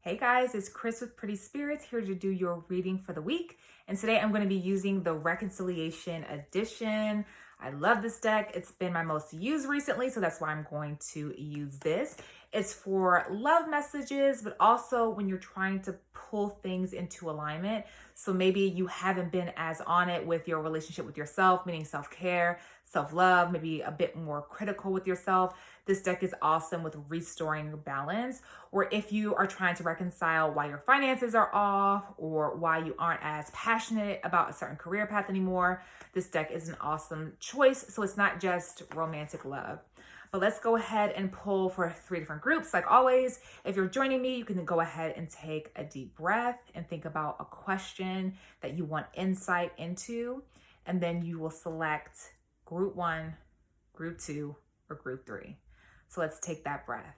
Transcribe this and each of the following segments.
Hey guys, it's Chris with Pretty Spirits here to do your reading for the week. And today I'm going to be using the Reconciliation Edition. I love this deck. It's been my most used recently, so that's why I'm going to use this. It's for love messages, but also when you're trying to pull things into alignment. So maybe you haven't been as on it with your relationship with yourself, meaning self-care, self-love, maybe a bit more critical with yourself. This deck is awesome with restoring balance, or if you are trying to reconcile why your finances are off or why you aren't as passionate about a certain career path anymore, this deck is an awesome choice. So it's not just romantic love. But let's go ahead and pull for 3 different groups. Like always, if you're joining me, you can go ahead and take a deep breath and think about a question that you want insight into. And then you will select group 1, group 2, or group 3. So let's take that breath.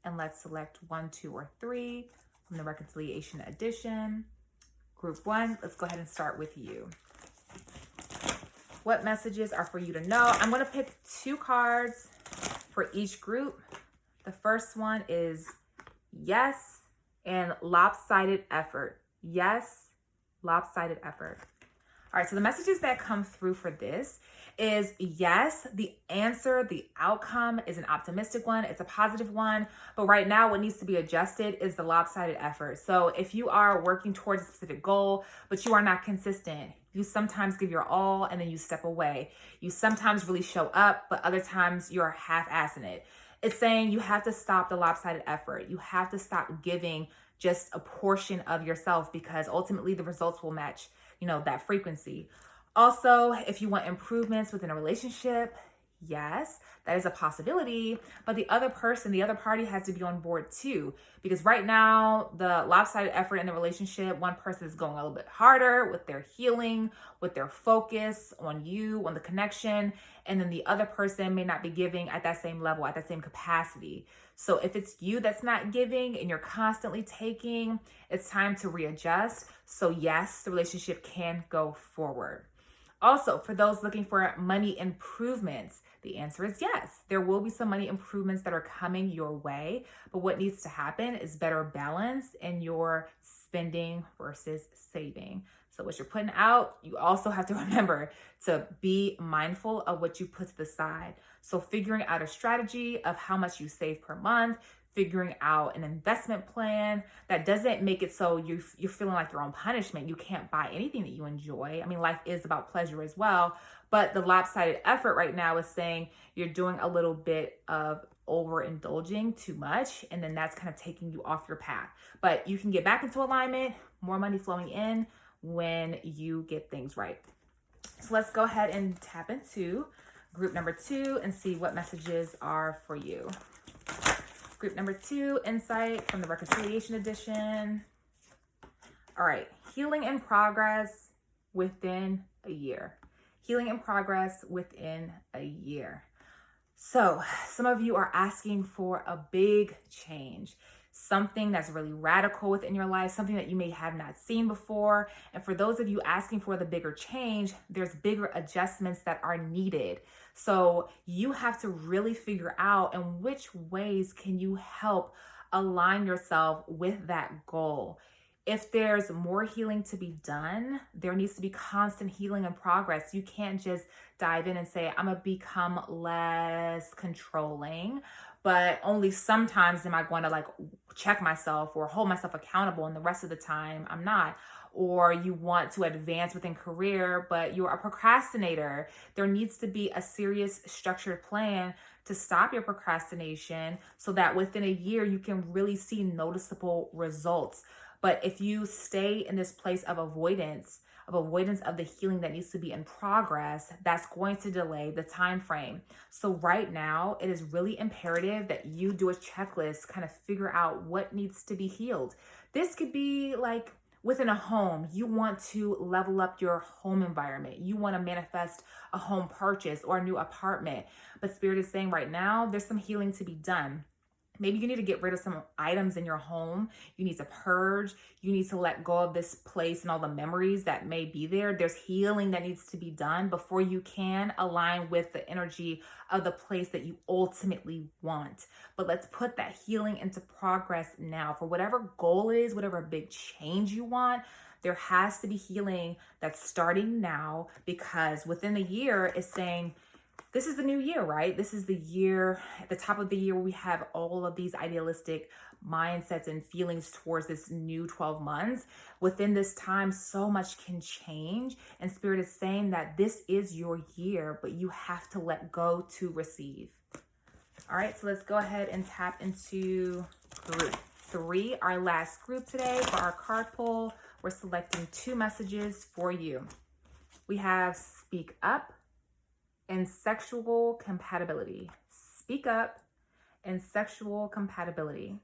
And let's select 1, 2, or 3 from the Reconciliation Edition. Group 1, let's go ahead and start with you. What messages are for you to know? I'm going to pick 2 cards for each group. The first one is yes and lopsided effort. Yes, lopsided effort. All right, so the messages that come through for this is yes, the answer, the outcome is an optimistic one. It's a positive one. But right now, what needs to be adjusted is the lopsided effort. So if you are working towards a specific goal, but you are not consistent, you sometimes give your all and then you step away. You sometimes really show up, but other times you're half-assing it. It's saying you have to stop the lopsided effort. You have to stop giving just a portion of yourself because ultimately the results will match, that frequency. Also, if you want improvements within a relationship, yes, that is a possibility, but the other party has to be on board too. Because right now, the lopsided effort in the relationship, one person is going a little bit harder with their healing, with their focus on you, on the connection, and then the other person may not be giving at that same level, at that same capacity. So if it's you that's not giving and you're constantly taking, it's time to readjust. So yes, the relationship can go forward. Also, for those looking for money improvements, the answer is yes. There will be some money improvements that are coming your way, but what needs to happen is better balance in your spending versus saving. So what you're putting out, you also have to remember to be mindful of what you put to the side. So figuring out a strategy of how much you save per month, figuring out an investment plan that doesn't make it so you're feeling like you're on punishment. You can't buy anything that you enjoy. I mean, life is about pleasure as well, but the lopsided effort right now is saying you're doing a little bit of overindulging too much, and then that's kind of taking you off your path. But you can get back into alignment, more money flowing in when you get things right. So let's go ahead and tap into group number 2 and see what messages are for you. Group number 2, insight from the Reconciliation Edition. All right, healing in progress within a year. Healing in progress within a year. So some of you are asking for a big change, something that's really radical within your life, something that you may have not seen before. And for those of you asking for the bigger change, there's bigger adjustments that are needed. So you have to really figure out in which ways can you help align yourself with that goal. If there's more healing to be done, there needs to be constant healing and progress. You can't just dive in and say, I'm going to become less controlling, but only sometimes am I going to check myself or hold myself accountable, and the rest of the time I'm not. Or you want to advance within career, but you're a procrastinator. There needs to be a serious structured plan to stop your procrastination so that within a year you can really see noticeable results. But if you stay in this place of avoidance of the healing that needs to be in progress, that's going to delay the time frame. So right now, it is really imperative that you do a checklist, kind of figure out what needs to be healed. This could be like within a home. You want to level up your home environment. You want to manifest a home purchase or a new apartment. But Spirit is saying right now, there's some healing to be done. Maybe you need to get rid of some items in your home. You need to purge. You need to let go of this place and all the memories that may be there. There's healing that needs to be done before you can align with the energy of the place that you ultimately want. But let's put that healing into progress now. For whatever goal it is, whatever big change you want, there has to be healing that's starting now, because within the year it's saying, this is the new year, right? This is the year, at the top of the year, we have all of these idealistic mindsets and feelings towards this new 12 months. Within this time, so much can change. And Spirit is saying that this is your year, but you have to let go to receive. All right, so let's go ahead and tap into group 3, our last group today for our card pull. We're selecting 2 messages for you. We have speak up and sexual compatibility. Speak up and sexual compatibility.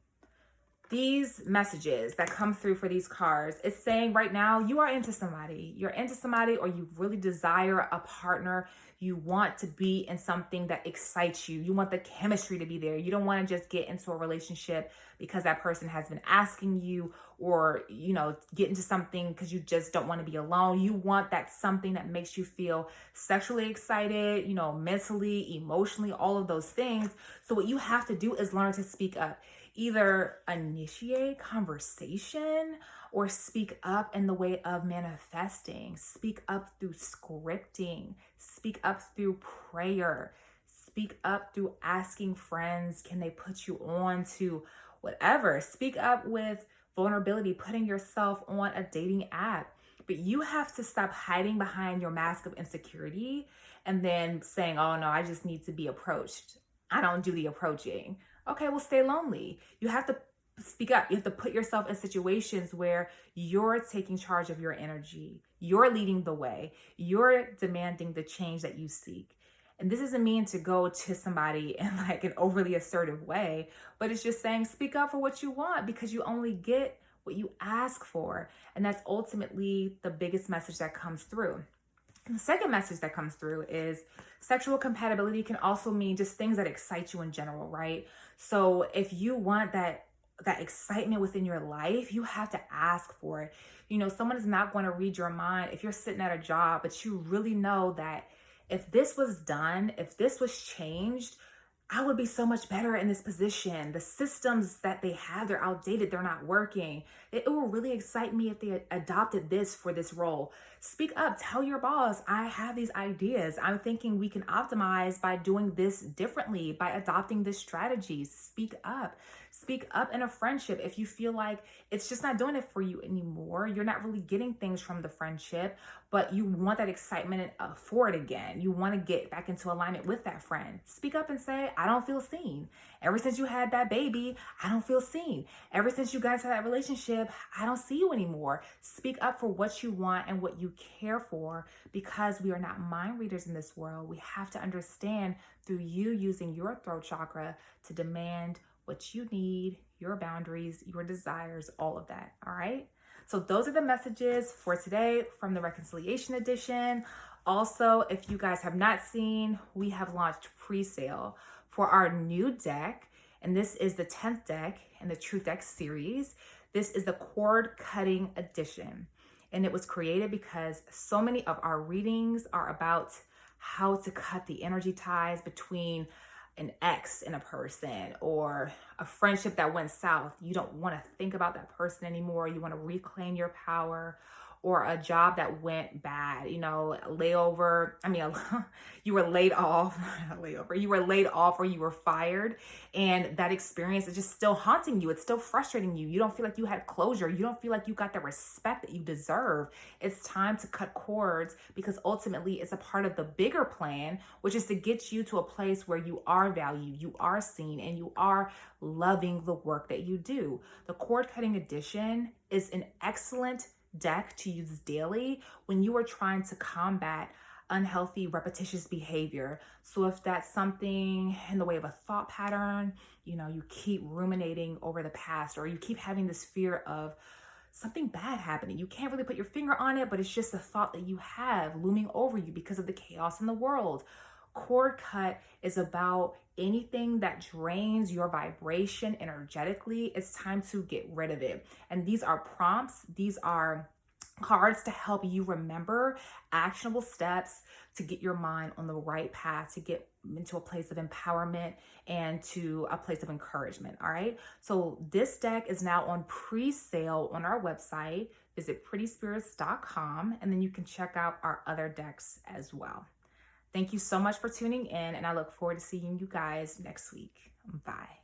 These messages that come through for these cards, it's saying right now you are into somebody. You're into somebody, or you really desire a partner. You want to be in something that excites you. You want the chemistry to be there. You don't want to just get into a relationship because that person has been asking you, or, get into something because you just don't want to be alone. You want that something that makes you feel sexually excited, mentally, emotionally, all of those things. So what you have to do is learn to speak up. Either initiate conversation or speak up in the way of manifesting. Speak up through scripting. Speak up through prayer. Speak up through asking friends, can they put you on to whatever? Speak up with vulnerability, putting yourself on a dating app. But you have to stop hiding behind your mask of insecurity and then saying, oh no, I just need to be approached. I don't do the approaching. Okay, well, stay lonely. You have to speak up. You have to put yourself in situations where you're taking charge of your energy. You're leading the way. You're demanding the change that you seek. And this doesn't mean to go to somebody in like an overly assertive way, but it's just saying speak up for what you want, because you only get what you ask for. And that's ultimately the biggest message that comes through. And the second message that comes through is sexual compatibility can also mean just things that excite you in general, right? So if you want that excitement within your life, you have to ask for it. Someone is not going to read your mind if you're sitting at a job, but you really know that if this was done, if this was changed, I would be so much better in this position. The systems that they have, they're outdated, they're not working. It will really excite me if they adopted this for this role. Speak up, tell your boss, I have these ideas. I'm thinking we can optimize by doing this differently, by adopting this strategy. Speak up. Speak up in a friendship. If you feel like it's just not doing it for you anymore, you're not really getting things from the friendship, but you want that excitement for it again. You want to get back into alignment with that friend. Speak up and say, I don't feel seen. Ever since you had that baby, I don't feel seen. Ever since you got into that relationship, I don't see you anymore. Speak up for what you want and what you care for, because we are not mind readers in this world. We have to understand through you using your throat chakra to demand what you need, your boundaries, your desires, all of that. All right. So those are the messages for today from the Reconciliation Edition. Also, if you guys have not seen, we have launched pre-sale for our new deck. And this is the 10th deck in the Truth Deck series. This is the Cord Cutting Edition. And it was created because so many of our readings are about how to cut the energy ties between an ex in a person, or a friendship that went south. You don't want to think about that person anymore. You want to reclaim your power. Or a job that went bad, layover. You were laid off, layover. You were laid off, or you were fired. And that experience is just still haunting you. It's still frustrating you. You don't feel like you had closure. You don't feel like you got the respect that you deserve. It's time to cut cords, because ultimately it's a part of the bigger plan, which is to get you to a place where you are valued, you are seen, and you are loving the work that you do. The Cord Cutting Edition is an excellent deck to use daily when you are trying to combat unhealthy repetitious behavior. So if that's something in the way of a thought pattern, you keep ruminating over the past, or you keep having this fear of something bad happening. You can't really put your finger on it, but it's just a thought that you have looming over you because of the chaos in the world. Cord cut is about anything that drains your vibration energetically. It's time to get rid of it. And these are prompts. These are cards to help you remember actionable steps to get your mind on the right path, to get into a place of empowerment and to a place of encouragement. All right. So this deck is now on pre-sale on our website. Visit prettyspirits.com, and then you can check out our other decks as well. Thank you so much for tuning in, and I look forward to seeing you guys next week. Bye.